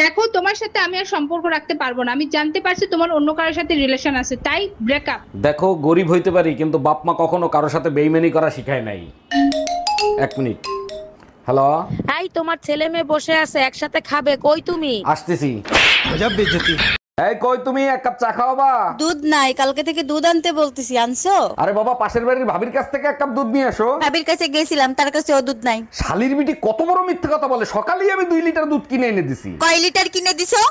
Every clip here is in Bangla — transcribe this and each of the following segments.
দেখো, তোমার সাথে আমি আর সম্পর্ক রাখতে পারবো না। আমি জানতে পারছি তোমার অন্য কারোর সাথে রিলেশন আছে, তাই ব্রেকআপ। দেখো, গরিব হইতে পারি কিন্তু বাপ মা কখনো কারোর সাথে বেইমানি করা শিখায় নাই। এক মিনিট। হ্যালো। এই তোমার ছেলে মেয়ে বসে আছে একসাথে খাবে, কই তুমি? আসতেছি। এই কই তুমি, এক কাপ চা খাওয়াবা? দুধ নাই, কালকে থেকে দুধ আনতে বলতেছি, আনছো? আরে বাবা, পাশের বাড়ির ভাবির কাছ থেকে এক কাপ দুধ নিয়ে আসো। ভাবির কাছে গেছিলাম, তার কাছে ও দুধ নাই। শালির বিটি কত বড় মিথ্যে কথা বলে, সকালেই আমি 2 লিটার দুধ কিনে এনে দিছি। কয় লিটার কিনে দিছো?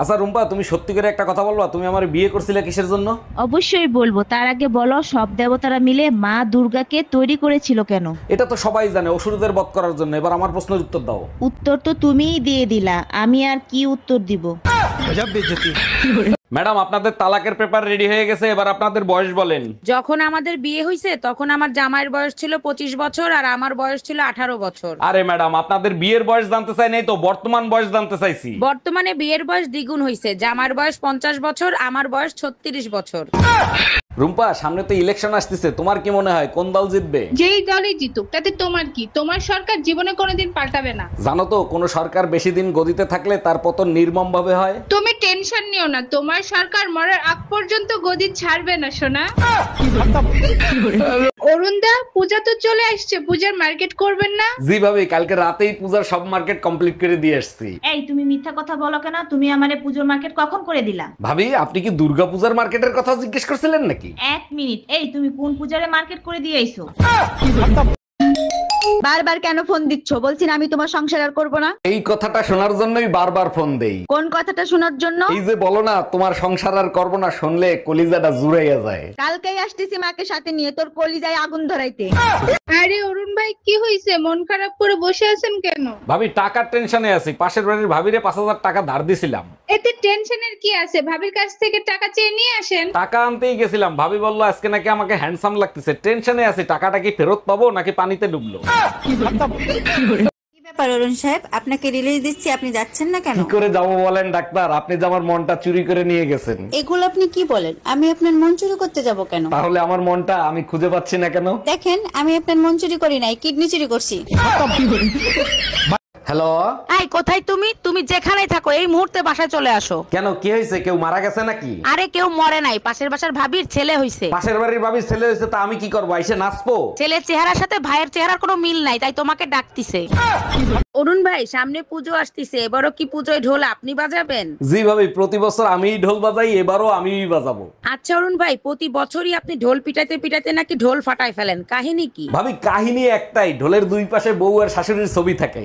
আচ্ছা রুম্পা, তুমি সত্যি করে একটা কথা বলবা, তুমি আমার বিয়ে করছিলে কিসের জন্য? অবশ্যই বলবো, তার আগে বলো সব দেবতারা মিলে মা দুর্গাকে তৈরি করেছিল কেন? এটা তো সবাই জানে, অসুরদের বধ করার জন্য। এবার আমার প্রশ্নের উত্তর দাও। উত্তর তো তুমিই দিয়ে দিলা, আমি আর কি উত্তর দিব? ম্যাডাম, আপনাদের তালাকের পেপার রেডি হয়ে গেছে, এবার আপনাদের বয়স বলেন। যখন আমাদের বিয়ে হয়েছে তখন আমার জামাইয়ের বয়স ছিল 25 বছর আর আমার বয়স ছিল 18 বছর। আরে ম্যাডাম, আপনাদের বিয়ের বয়স জানতে চাই নাই তো, বর্তমান বয়স জানতে চাইছি। বর্তমানে বিয়ের বয়স দ্বিগুণ হয়েছে, জামাইয়ের বয়স 50 বছর, আমার বয়স 36 বছর। রুম্পা, সামনে তো ইলেকশন আসতেছে, তোমার কি মনে হয় কোন দল জিতবে? যেই দলই জিতুক তাতে তোমার কি? তোমার সরকার জীবনে কোনোদিন পাল্টাবে না। জানো তো, কোন সরকার বেশি দিন গদিতে থাকলে তার পতন নির্মম ভাবে হয়। তুমি টেনশন নিও না, তোমার সরকার মরার আগ পর্যন্ত গদি ছাড়বে না সোনা। অরুণদা, পূজা তো চলে আসছে, পূজার মার্কেট করবেন না? জি ভাবি, কালকে রাতেই পূজার সব মার্কেট কমপ্লিট করে দিয়ে আসছি। এই তুমি মিথ্যা কথা বলো কেন? তুমি আমারে পুজোর মার্কেট কখন করে দিলা? ভাবি, আপনি কি দুর্গা পূজার মার্কেটের কথা জিজ্ঞেস করছিলেন নাকি? এক মিনিট, এই তুমি কোন পূজারে মার্কেট করে দিয়ে আইছো? বারবার কেন ফোন দিচ্ছ? বলছি না আমি তোমার সংসার আর করবো না। এই কথাটা শোনার জন্যই বারবার ফোন দেই। কোন কথাটা শোনার জন্য? এই যে বলো না তোমার সংসার আর করবো না, শুনলে কলিজাটা জুড়াইয়া যায়। কালকেই আসতেছি মাকে সাথে নিয়ে, তোর কলিজায় আগুন ধরাইতে। আরে অরুণ ভাই, কি হয়েছে? মন খারাপ করে বসে আছেন কেন? ভাবি, টাকার টেনশনে আছি। পাশের বাড়ির ভাবিরে 5000 টাকা ধার দিছিলাম। এতে টেনশনের কি আছে? ভাবির কাছ থেকে টাকা চেয়ে নিয়ে আসেন। টাকা আনতেই গেছিলাম, ভাবি বললো আজকে নাকি আমাকে হ্যান্ডসাম লাগতেছে। টেনশনে আছি, টাকাটা কি ফেরত পাবো নাকি পানিতে ডুবলো। কি ব্যাপার অরুণ সাহেব, আপনাকে রিলিজ দিচ্ছি, আপনি যাচ্ছেন না কেন? কি করে যাবো বলেন ডাক্তার, আপনি যে আমার মনটা চুরি করে নিয়ে গেছেন। এগুলো আপনি কি বলেন? আমি আপনার মন চুরি করতে যাব কেন? তাহলে আমার মনটা আমি খুঁজে পাচ্ছি না কেন? দেখেন, আমি আপনার মন চুরি করি নাই, কিডনি চুরি করছি। হ্যালো। এই কোথায় তুমি? তুমি যেখানেই থাকো এই মুহূর্তে বাসায় চলে আসো। কেন, কি হয়েছে? কেউ মারা গেছে নাকি? আরে কেউ মরে নাই, পাশের বাসার ভাবির ছেলে হইছে। পাশের বাড়ির ভাবির ছেলে হয়েছে, তা আমি কি করবো? এসে নাচবো? ছেলের চেহারার সাথে ভাইয়ের চেহারার কোনো মিল নাই, তাই তোমাকে ডাকতিছে। অরুণ ভাই, সামনে পুজো আসতিছে, এবারও কি পুজোয় ঢোল আপনি বাজাবেন? জি ভাবি, প্রতি বছর আমিই ঢোল বাজাই, এবারও আমিই বাজাবো। আচ্ছা অরুণ ভাই, প্রতি বছরই আপনি ঢোল পিটাইতে পিটাইতে নাকি ঢোল ফাটায় ফেলেন, কাহিনী কি? ভাবি, কাহিনী একটাই, ঢোলের দুই পাশে বউ আর শাশুড়ির ছবি থাকে।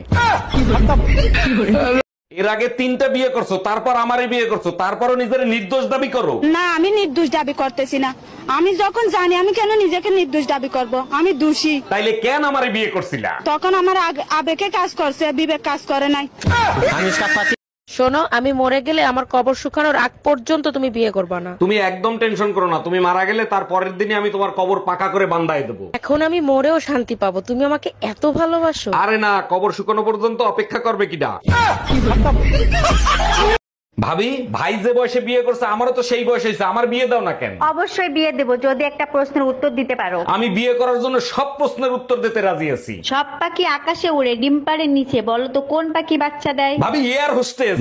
এর আগে 3টা বিয়ে করছো, তারপর আমারই বিয়ে করছো, তারপরও নিজের নির্দোষ দাবি করো। না, আমি নির্দোষ দাবি করতেছি না। আমি যখন জানি, আমি কেন নিজেকে নির্দোষ দাবি করব? আমি দোষী। তাইলে কেন আমারে বিয়ে করছিলা? তখন আমার আবেগে কাজ করছে, বিবেক কাজ করে নাই। শোনো, আমি মরে গেলে আমার কবর শুকানোর আগ পর্যন্ত তুমি বিয়ে করবে না। তুমি একদম টেনশন করো না, তুমি মারা গেলে তার পরের দিনই আমি তোমার কবর পাকা করে বান্ধাই দেবো। এখন আমি মরেও শান্তি পাবো, তুমি আমাকে এত ভালোবাসো। আরে না, কবর শুকানো পর্যন্ত অপেক্ষা করবে কিনা। ভাবি, ভাই যে বয়সে বিয়ে করছে আমারও তো সেই বয়স হয়েছে, আমার বিয়ে দাও না কেন? অবশ্যই বিয়ে দেব, যদি একটা প্রশ্নের উত্তর দিতে পারো। আমি বিয়ে করার জন্য সব প্রশ্নের উত্তর দিতে রাজি আছি। সব পাখি আকাশে উড়ে, ডিম পাড়ের নিচে, বলো তো কোন পাখি বাচ্চা দেয়? ভাবি, এয়ার হোস্টেস।